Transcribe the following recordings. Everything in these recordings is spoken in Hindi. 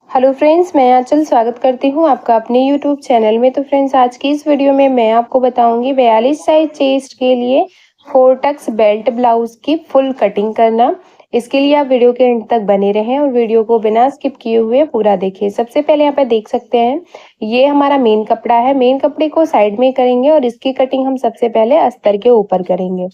हेलो फ्रेंड्स, मैं आंचल स्वागत करती हूँ आपका अपने यूट्यूब चैनल में। तो फ्रेंड्स, आज की इस वीडियो में मैं आपको बताऊंगी 42 साइज चेस्ट के लिए 4 टक्स बेल्ट ब्लाउज की फुल कटिंग करना। इसके लिए आप वीडियो के एंड तक बने रहें और वीडियो को बिना स्किप किए हुए पूरा देखिए। सबसे पहले यहाँ पे देख सकते हैं, ये हमारा मेन कपड़ा है। मेन कपड़े को साइड में करेंगे और इसकी कटिंग हम सबसे पहले अस्तर के ऊपर करेंगे।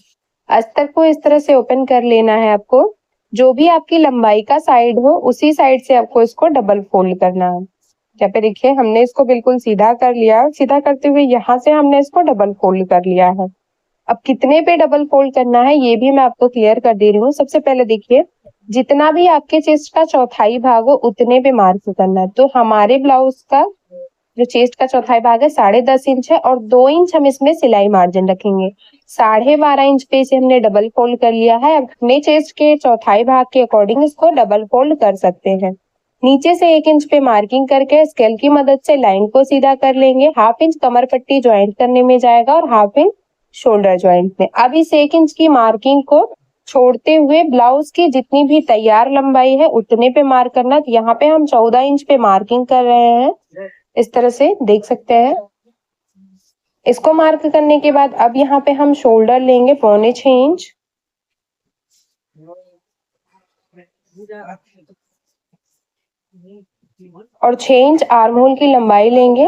अस्तर को इस तरह से ओपन कर लेना है आपको। जो भी आपकी लंबाई का साइड हो उसी साइड से आपको इसको डबल फोल्ड करना है। यहाँ पे देखिए, हमने इसको बिल्कुल सीधा कर लिया। सीधा करते हुए यहाँ से हमने इसको डबल फोल्ड कर लिया है। अब कितने पे डबल फोल्ड करना है ये भी मैं आपको क्लियर कर दे रही हूँ। सबसे पहले देखिए, जितना भी आपके चेस्ट का चौथाई भाग हो उतने पे मार्क करना है। तो हमारे ब्लाउज का जो चेस्ट का चौथाई भाग है 10.5 इंच है और 2 इंच हम इसमें सिलाई मार्जिन रखेंगे। 12.5 इंच पे इसे हमने डबल फोल्ड कर लिया है। अपने चेस्ट के चौथाई भाग के अकॉर्डिंग इसको डबल फोल्ड कर सकते हैं। नीचे से 1 इंच पे मार्किंग करके स्केल की मदद से लाइन को सीधा कर लेंगे। 1/2 इंच कमर पट्टी ज्वाइंट करने में जाएगा और 1/2 इंच शोल्डर ज्वाइंट में। अब इस 1 इंच की मार्किंग को छोड़ते हुए ब्लाउज की जितनी भी तैयार लंबाई है उतने पे मार्क करना। तो यहाँ पे हम 14 इंच पे मार्किंग कर रहे हैं, इस तरह से देख सकते हैं। इसको मार्क करने के बाद अब यहाँ पे हम शोल्डर लेंगे 6.25 इंच और 6 इंच आर्म होल की लंबाई लेंगे।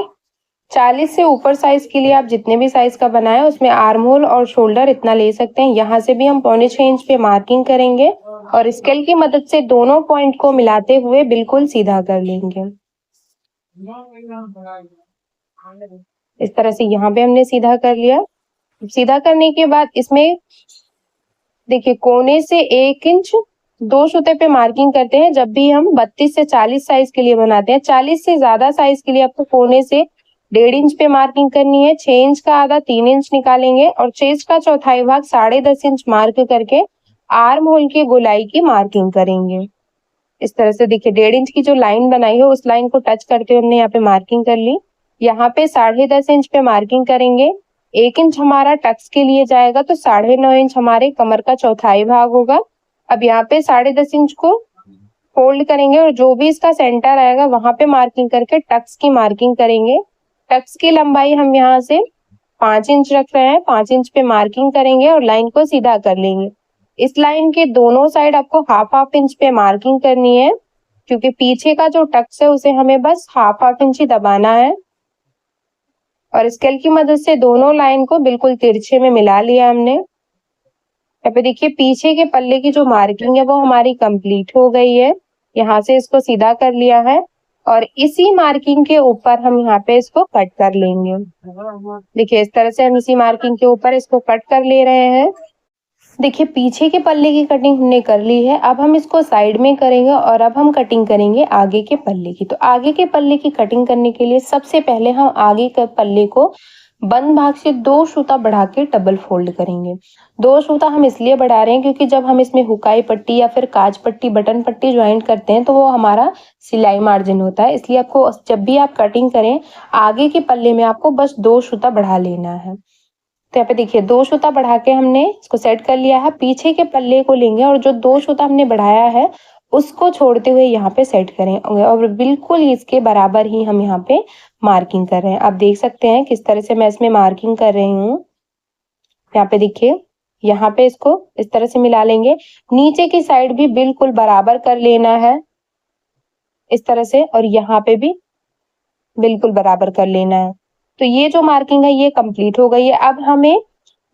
40 से ऊपर साइज के लिए आप जितने भी साइज का बनाए उसमें आर्म होल और शोल्डर इतना ले सकते हैं। यहाँ से भी हम 6.25 इंच पे मार्किंग करेंगे और स्केल की मदद से दोनों पॉइंट को मिलाते हुए बिल्कुल सीधा कर लेंगे। इस तरह से यहाँ पे हमने सीधा कर लिया। सीधा करने के बाद इसमें देखिए, कोने से 1 इंच 2 सूते पे मार्किंग करते हैं जब भी हम 32 से 40 साइज के लिए बनाते हैं। 40 से ज्यादा साइज के लिए आपको कोने से 1.5 इंच पे मार्किंग करनी है। 6 इंच का आधा 3 इंच निकालेंगे और चेस्ट का चौथाई भाग 10.5 इंच मार्क करके आर्म होल की गोलाई की मार्किंग करेंगे। इस तरह से देखिए, 1.5 इंच की जो लाइन बनाई है उस लाइन को टच करते हुए हमने यहाँ पे मार्किंग कर ली। यहाँ पे 10.5 इंच पे मार्किंग करेंगे। 1 इंच हमारा टक्स के लिए जाएगा तो 9.5 इंच हमारे कमर का चौथाई भाग होगा। अब यहाँ पे 10.5 इंच को फोल्ड करेंगे और जो भी इसका सेंटर आएगा वहां पे मार्किंग करके टक्स की मार्किंग करेंगे। टक्स की लंबाई हम यहाँ से 5 इंच रख रहे हैं। 5 इंच पे मार्किंग करेंगे और लाइन को सीधा कर लेंगे। इस लाइन के दोनों साइड आपको 1/2 इंच पे मार्किंग करनी है, क्योंकि पीछे का जो टक्स है उसे हमें बस 1/2 इंच ही दबाना है। और स्केल की मदद से दोनों लाइन को बिल्कुल तिरछे में मिला लिया हमने। यहाँ पे देखिए, पीछे के पल्ले की जो मार्किंग है वो हमारी कंप्लीट हो गई है। यहाँ से इसको सीधा कर लिया है और इसी मार्किंग के ऊपर हम यहाँ पे इसको कट कर लेंगे। देखिए, इस तरह से हम इसी मार्किंग के ऊपर इसको कट कर ले रहे हैं। देखिए, पीछे के पल्ले की कटिंग हमने कर ली है। अब हम इसको साइड में करेंगे और अब हम कटिंग करेंगे आगे के पल्ले की। तो आगे के पल्ले की कटिंग करने के लिए सबसे पहले हम आगे के पल्ले को बंद भाग से 2 सूता बढ़ा के डबल फोल्ड करेंगे। 2 सूता हम इसलिए बढ़ा रहे हैं क्योंकि जब हम इसमें हुकाई पट्टी या फिर काज पट्टी, बटन पट्टी ज्वाइंट करते हैं तो वो हमारा सिलाई मार्जिन होता है। इसलिए आपको जब भी आप कटिंग करें आगे के पल्ले में आपको बस 2 सूता बढ़ा लेना है। तो यहाँ पे देखिए, 2 सूता बढ़ा के हमने इसको सेट कर लिया है। पीछे के पल्ले को लेंगे और जो 2 सूता हमने बढ़ाया है उसको छोड़ते हुए यहाँ पे सेट करेंगे और बिल्कुल इसके बराबर ही हम यहाँ पे मार्किंग कर रहे हैं। आप देख सकते हैं किस तरह से मैं इसमें मार्किंग कर रही हूँ। यहाँ पे देखिए, यहाँ पे इसको इस तरह से मिला लेंगे। नीचे की साइड भी बिल्कुल बराबर कर लेना है इस तरह से, और यहाँ पे भी बिल्कुल बराबर कर लेना है। तो ये जो मार्किंग है ये कंप्लीट हो गई है। अब हमें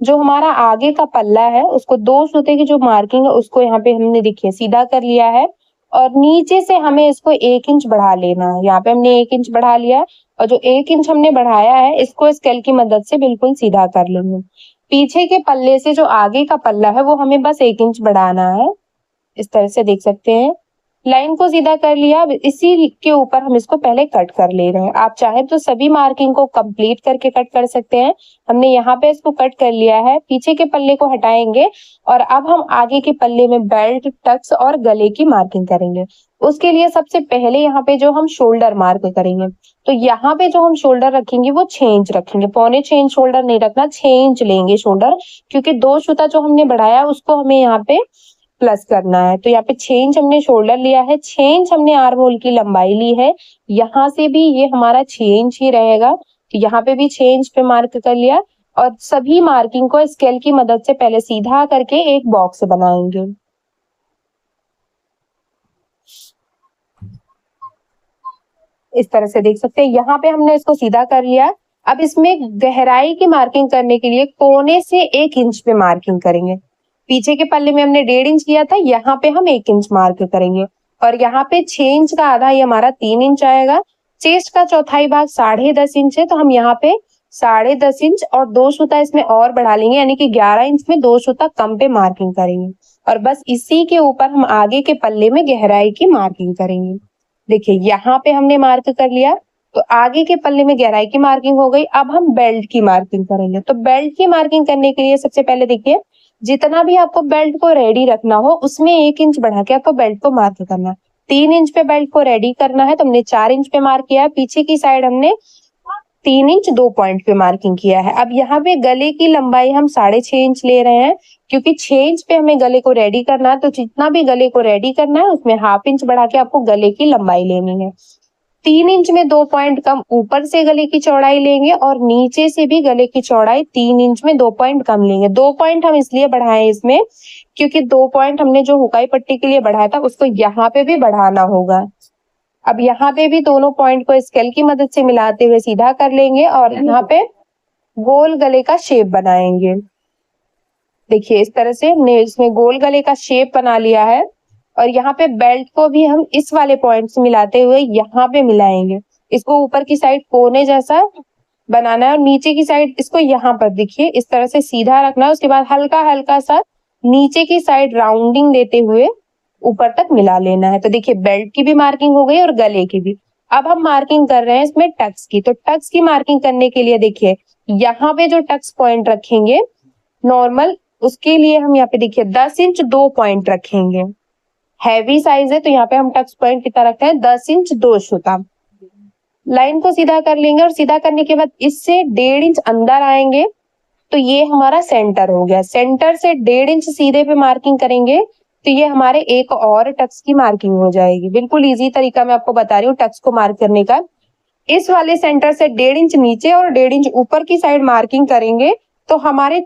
जो हमारा आगे का पल्ला है उसको 2 सूते की जो मार्किंग है उसको यहाँ पे हमने देखिए सीधा कर लिया है और नीचे से हमें इसको 1 इंच बढ़ा लेना है। यहाँ पे हमने 1 इंच बढ़ा लिया है और जो 1 इंच हमने बढ़ाया है इसको स्केल की मदद से बिल्कुल सीधा कर लेंगे। पीछे के पल्ले से जो आगे का पल्ला है वो हमें बस 1 इंच बढ़ाना है। इस तरह से देख सकते हैं, लाइन को सीधा कर लिया। अब इसी के ऊपर हम इसको पहले कट कर ले रहे हैं। आप चाहे तो सभी मार्किंग को कंप्लीट करके कट कर सकते हैं। हमने यहाँ पे इसको कट कर लिया है। पीछे के पल्ले को हटाएंगे और अब हम आगे के पल्ले में बेल्ट, टक्स और गले की मार्किंग करेंगे। उसके लिए सबसे पहले यहाँ पे जो हम शोल्डर मार्क करेंगे, तो यहाँ पे जो हम शोल्डर रखेंगे वो 6 इंच रखेंगे। 6.25 इंच शोल्डर नहीं रखना, 6 इंच लेंगे शोल्डर, क्योंकि 2 सूता जो हमने बढ़ाया उसको हमें यहाँ पे प्लस करना है। तो यहाँ पे 6 इंच हमने शोल्डर लिया है, 6 इंच हमने आर्म होल की लंबाई ली है। यहाँ से भी ये हमारा 6 इंच ही रहेगा, तो यहाँ पे भी 6 इंच पे मार्क कर लिया। और सभी मार्किंग को स्केल की मदद से पहले सीधा करके एक बॉक्स बनाएंगे। इस तरह से देख सकते हैं, यहाँ पे हमने इसको सीधा कर लिया। अब इसमें गहराई की मार्किंग करने के लिए कोने से 1 इंच पे मार्किंग करेंगे। पीछे के पल्ले में हमने 1.5 इंच किया था, यहाँ पे हम 1 इंच मार्क करेंगे। और यहाँ पे 6 इंच का आधा, ये हमारा 3 इंच आएगा। चेस्ट का चौथाई भाग 10.5 इंच है, तो हम यहाँ पे 10.5 इंच और 2 सूता इसमें और बढ़ा लेंगे, यानी कि 11 इंच में 2 सूता कम पे मार्किंग करेंगे। और बस इसी के ऊपर हम आगे के पल्ले में गहराई की मार्किंग करेंगे। देखिए यहाँ पे हमने मार्क कर लिया, तो आगे के पल्ले में गहराई की मार्किंग हो गई। अब हम बेल्ट की मार्किंग करेंगे। तो बेल्ट की मार्किंग करने के लिए सबसे पहले देखिए, जितना भी आपको बेल्ट को रेडी रखना हो उसमें 1 इंच बढ़ा के आपको बेल्ट को मार्क करना है। 3 इंच पे बेल्ट को रेडी करना है, तो हमने 4 इंच पे मार्क किया है। पीछे की साइड हमने 3 इंच 2 पॉइंट पे मार्किंग किया है। अब यहाँ पे गले की लंबाई हम 6.5 इंच ले रहे हैं, क्योंकि 6 इंच पे हमें गले को रेडी करना है। तो जितना भी गले को रेडी करना है उसमें ½ इंच बढ़ा के आपको गले की लंबाई लेनी है। 3 इंच में 2 पॉइंट कम ऊपर से गले की चौड़ाई लेंगे और नीचे से भी गले की चौड़ाई 3 इंच में 2 पॉइंट कम लेंगे। 2 पॉइंट हम इसलिए बढ़ाए इसमें, क्योंकि 2 पॉइंट हमने जो हुकाई पट्टी के लिए बढ़ाया था उसको यहाँ पे भी बढ़ाना होगा। अब यहाँ पे भी दोनों पॉइंट को स्केल की मदद से मिलाते हुए सीधा कर लेंगे और यहाँ पे गोल गले का शेप बनाएंगे। देखिए इस तरह से हमने इसमें गोल गले का शेप बना लिया है। और यहाँ पे बेल्ट को भी हम इस वाले पॉइंट से मिलाते हुए यहाँ पे मिलाएंगे। इसको ऊपर की साइड कोने जैसा बनाना है और नीचे की साइड इसको यहाँ पर देखिए इस तरह से सीधा रखना है। उसके बाद हल्का हल्का सा नीचे की साइड राउंडिंग देते हुए ऊपर तक मिला लेना है। तो देखिए बेल्ट की भी मार्किंग हो गई और गले की भी। अब हम मार्किंग कर रहे हैं इसमें टक्स की। तो टक्स की मार्किंग करने के लिए देखिए यहाँ पे जो टक्स पॉइंट रखेंगे नॉर्मल, उसके लिए हम यहाँ पे देखिए 10 इंच 2 पॉइंट रखेंगे। हैवी साइज है तो यहाँ पे हम टक्स पॉइंट कितना रखते हैं, 10 इंच 2 सूता। लाइन को सीधा कर लेंगे और सीधा करने के बाद इससे 1.5 इंच अंदर आएंगे, तो ये हमारा सेंटर हो गया। सेंटर से 1.5 इंच सीधे पे मार्किंग करेंगे तो ये हमारे एक और टक्स की मार्किंग हो जाएगी। बिल्कुल इजी तरीका मैं आपको बता रही हूँ टक्स को मार्क करने का। इस वाले सेंटर से 1.5 इंच नीचे और 1.5 इंच ऊपर की साइड मार्किंग करेंगे तो हमारे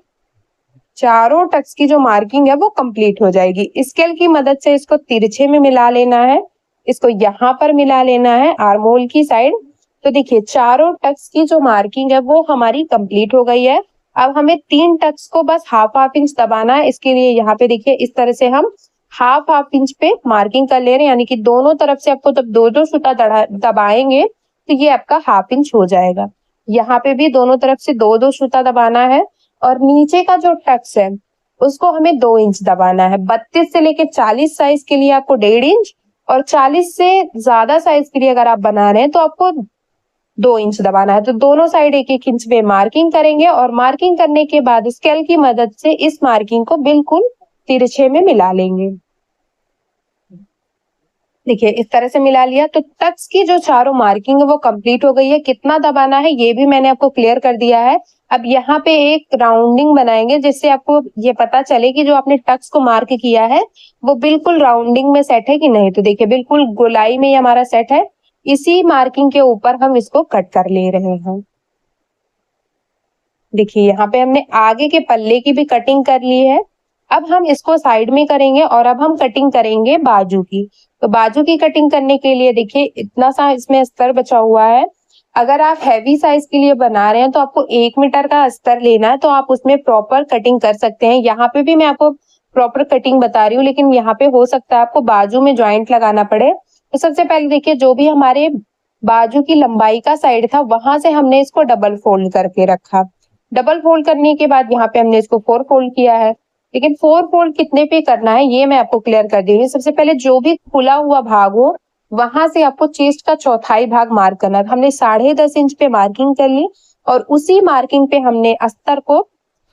चारों टक्स की जो मार्किंग है वो कंप्लीट हो जाएगी। स्केल की मदद से इसको तिरछे में मिला लेना है, इसको यहाँ पर मिला लेना है आर्म होल की साइड। तो देखिए चारों टक्स की जो मार्किंग है वो हमारी कंप्लीट हो गई है। अब हमें 3 टक्स को बस ½ इंच दबाना है। इसके लिए यहाँ पे देखिए इस तरह से हम ½ इंच पे मार्किंग कर ले रहे हैं, यानी कि दोनों तरफ से आपको जब 2-2 सूता दबाएंगे तो ये आपका ½ इंच हो जाएगा। यहाँ पे भी दोनों तरफ से 2-2 सूता दबाना है और नीचे का जो टक्स है उसको हमें 2 इंच दबाना है। 32 से लेके 40 साइज के लिए आपको 1.5 इंच और 40 से ज्यादा साइज के लिए अगर आप बना रहे हैं तो आपको 2 इंच दबाना है। तो दोनों साइड 1-1 इंच पे मार्किंग करेंगे और मार्किंग करने के बाद स्केल की मदद से इस मार्किंग को बिल्कुल तिरछे में मिला लेंगे। देखिए इस तरह से मिला लिया तो टक्स की जो चारों मार्किंग है वो कंप्लीट हो गई है। कितना दबाना है ये भी मैंने आपको क्लियर कर दिया है। अब यहाँ पे एक राउंडिंग बनाएंगे जिससे आपको ये पता चले कि जो आपने टक्स को मार्क किया है वो बिल्कुल राउंडिंग में सेट है कि नहीं। तो देखिए बिल्कुल गोलाई में हमारा सेट है। इसी मार्किंग के ऊपर हम इसको कट कर ले रहे हैं। देखिए यहाँ पे हमने आगे के पल्ले की भी कटिंग कर ली है। अब हम इसको साइड में करेंगे और अब हम कटिंग करेंगे बाजू की। तो बाजू की कटिंग करने के लिए देखिए इतना सा इसमें अस्तर बचा हुआ है। अगर आप हैवी साइज के लिए बना रहे हैं तो आपको 1 मीटर का अस्तर लेना है, तो आप उसमें प्रॉपर कटिंग कर सकते हैं। यहाँ पे भी मैं आपको प्रॉपर कटिंग बता रही हूँ, लेकिन यहाँ पे हो सकता है आपको बाजू में ज्वाइंट लगाना पड़े। तो सबसे पहले देखिए जो भी हमारे बाजू की लंबाई का साइड था वहां से हमने इसको डबल फोल्ड करके रखा। डबल फोल्ड करने के बाद यहाँ पे हमने इसको 4 फोल्ड किया है। लेकिन 4 फोल्ड कितने पे करना है ये मैं आपको क्लियर कर दी हूँ। सबसे पहले जो भी खुला हुआ भाग हो वहां से आपको चेस्ट का चौथाई भाग मार्क करना है। हमने 10.5 इंच पे मार्किंग कर ली और उसी मार्किंग पे हमने अस्तर को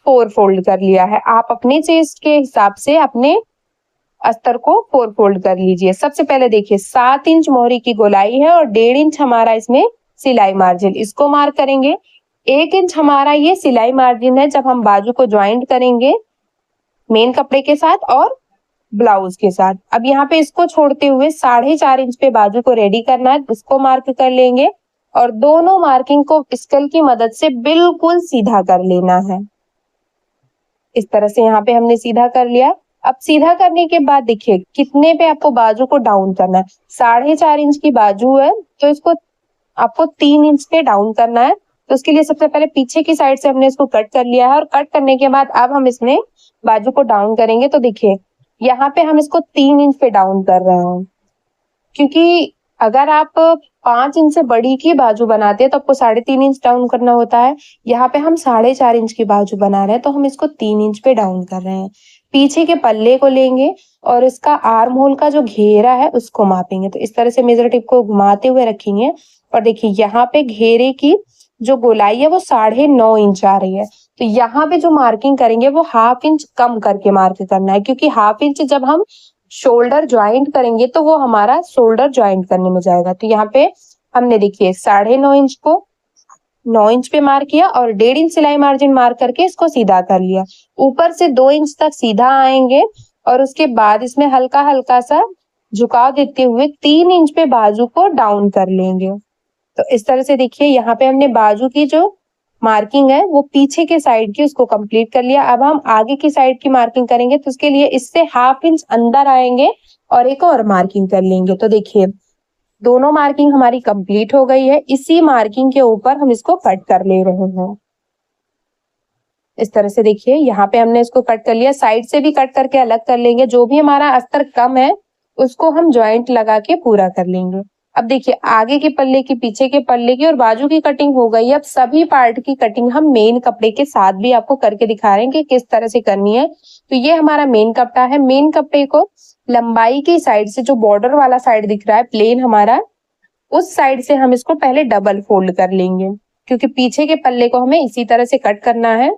4 फोल्ड कर लिया है। आप अपने चेस्ट के हिसाब से अपने अस्तर को 4 फोल्ड कर लीजिए। सबसे पहले देखिए 7 इंच मोहरी की गोलाई है और 1.5 इंच हमारा इसमें सिलाई मार्जिन, इसको मार्क करेंगे। 1 इंच हमारा ये सिलाई मार्जिन है जब हम बाजू को ज्वाइंट करेंगे मेन कपड़े के साथ, और ब्लाउज के साथ। अब यहाँ पे इसको छोड़ते हुए 4.5 इंच पे बाजू को रेडी करना है, इसको मार्क कर लेंगे और दोनों मार्किंग को स्केल की मदद से बिल्कुल सीधा कर लेना है। इस तरह से यहाँ पे हमने सीधा कर लिया। अब सीधा करने के बाद देखिए कितने पे आपको बाजू को डाउन करना है। 4.5 इंच की बाजू है तो इसको आपको 3 इंच पे डाउन करना है। तो उसके लिए सबसे पहले पीछे की साइड से हमने इसको कट कर लिया है और कट करने के बाद अब हम इसमें बाजू को डाउन करेंगे। तो देखिए यहाँ पे हम इसको 3 इंच पे डाउन कर रहे हैं, क्योंकि अगर आप 5 इंच से बड़ी की बाजू बनाते हैं तो आपको 3.5 इंच डाउन करना होता है। यहाँ पे हम 4.5 इंच की बाजू बना रहे हैं तो हम इसको 3 इंच पे डाउन कर रहे हैं। पीछे के पल्ले को लेंगे और इसका आर्म होल का जो घेरा है उसको मापेंगे। तो इस तरह से मेजर टिप को घुमाते हुए रखेंगे और देखिए यहाँ पे घेरे की जो गोलाई है वो 9.5 इंच आ रही है। तो यहाँ पे जो मार्किंग करेंगे वो 1/2 इंच कम करके मार्क करना है, क्योंकि 1/2 इंच जब हम शोल्डर ज्वाइंट करेंगे तो वो हमारा शोल्डर ज्वाइंट करने में जाएगा। तो यहाँ पे हमने देखिए 9.5 इंच को 9 इंच पे मार्क किया और 1.5 इंच सिलाई मार्जिन मार्क करके इसको सीधा कर लिया। ऊपर से 2 इंच तक सीधा आएंगे और उसके बाद इसमें हल्का हल्का सा झुकाव देते हुए 3 इंच पे बाजू को डाउन कर लेंगे। तो इस तरह से देखिए यहाँ पे हमने बाजू की जो मार्किंग है वो पीछे के साइड की उसको कंप्लीट कर लिया। अब हम आगे की साइड की मार्किंग करेंगे तो उसके लिए इससे 1/2 इंच अंदर आएंगे और एक और मार्किंग कर लेंगे। तो देखिए दोनों मार्किंग हमारी कंप्लीट हो गई है। इसी मार्किंग के ऊपर हम इसको कट कर ले रहे हैं। इस तरह से देखिए यहाँ पे हमने इसको कट कर लिया। साइड से भी कट करके अलग कर लेंगे। जो भी हमारा अस्तर कम है उसको हम ज्वाइंट लगा के पूरा कर लेंगे। अब देखिए आगे के पल्ले की, पीछे के पल्ले की और बाजू की कटिंग हो गई। अब सभी पार्ट की कटिंग हम मेन कपड़े के साथ भी आपको करके दिखा रहे हैं कि किस तरह से करनी है। तो ये हमारा मेन कपड़ा है। मेन कपड़े को लंबाई की साइड से जो बॉर्डर वाला साइड दिख रहा है प्लेन हमारा, उस साइड से हम इसको पहले डबल फोल्ड कर लेंगे, क्योंकि पीछे के पल्ले को हमें इसी तरह से कट करना है।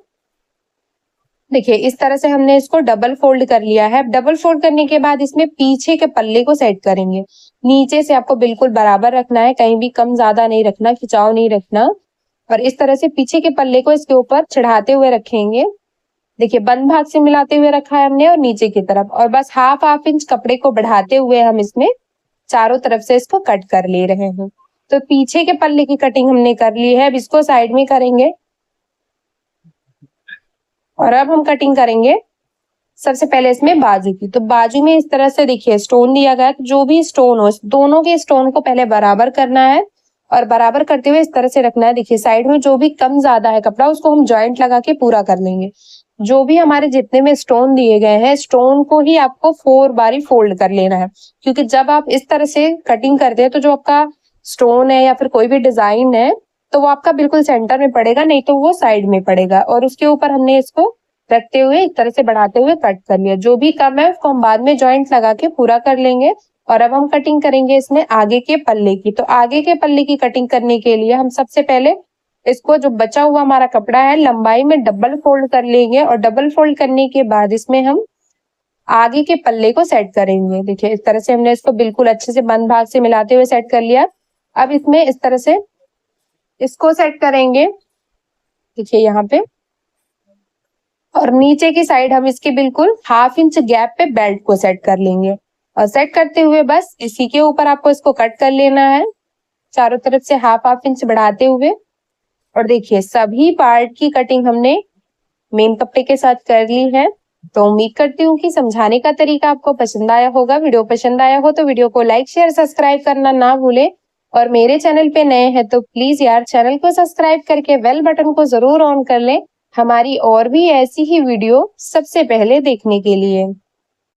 देखिए इस तरह से हमने इसको डबल फोल्ड कर लिया है। डबल फोल्ड करने के बाद इसमें पीछे के पल्ले को सेट करेंगे। नीचे से आपको बिल्कुल बराबर रखना है, कहीं भी कम ज्यादा नहीं रखना, खिंचाव नहीं रखना। और इस तरह से पीछे के पल्ले को इसके ऊपर चढ़ाते हुए रखेंगे। देखिए बंद भाग से मिलाते हुए रखा है हमने और नीचे की तरफ, और बस 1/2 इंच कपड़े को बढ़ाते हुए हम इसमें चारों तरफ से इसको कट कर ले रहे हैं। तो पीछे के पल्ले की कटिंग हमने कर ली है। अब इसको साइड में करेंगे और अब हम कटिंग करेंगे सबसे पहले इसमें बाजू की। तो बाजू में इस तरह से देखिए स्टोन दिया गया है। तो जो भी स्टोन हो, दोनों के स्टोन को पहले बराबर करना है और बराबर करते हुए इस तरह से रखना है। देखिए साइड में जो भी कम ज्यादा है कपड़ा उसको हम ज्वाइंट लगा के पूरा कर लेंगे। जो भी हमारे जितने में स्टोन दिए गए हैं, स्टोन को ही आपको 4 बारी फोल्ड कर लेना है, क्योंकि जब आप इस तरह से कटिंग करते हैं तो जो आपका स्टोन है या फिर कोई भी डिजाइन है तो वो आपका बिल्कुल सेंटर में पड़ेगा, नहीं तो वो साइड में पड़ेगा। और उसके ऊपर हमने इसको रखते हुए इस तरह से बढ़ाते हुए कट कर लिया। जो भी कम है उसको हम बाद में ज्वाइंट लगा के पूरा कर लेंगे। और अब हम कटिंग करेंगे इसमें आगे के पल्ले की। तो आगे के पल्ले की कटिंग करने के लिए हम सबसे पहले इसको, जो बचा हुआ हमारा कपड़ा है, लंबाई में डबल फोल्ड कर लेंगे और डबल फोल्ड करने के बाद इसमें हम आगे के पल्ले को सेट करेंगे। देखिए इस तरह से हमने इसको बिल्कुल अच्छे से बंद भाग से मिलाते हुए सेट कर लिया। अब इसमें इस तरह से इसको सेट करेंगे, देखिए यहाँ पे, और नीचे की साइड हम इसके बिल्कुल 1/2 इंच गैप पे बेल्ट को सेट कर लेंगे। और सेट करते हुए बस इसी के ऊपर आपको इसको कट कर लेना है, चारों तरफ से 1/2 इंच बढ़ाते हुए। और देखिए सभी पार्ट की कटिंग हमने मेन कपड़े के साथ कर ली है। तो उम्मीद करती हूँ कि समझाने का तरीका आपको पसंद आया होगा। वीडियो पसंद आया हो तो वीडियो को लाइक, शेयर, सब्सक्राइब करना ना भूले। और मेरे चैनल पे नए हैं तो प्लीज यार चैनल को सब्सक्राइब करके बेल बटन को जरूर ऑन कर लें, हमारी और भी ऐसी ही वीडियो सबसे पहले देखने के लिए।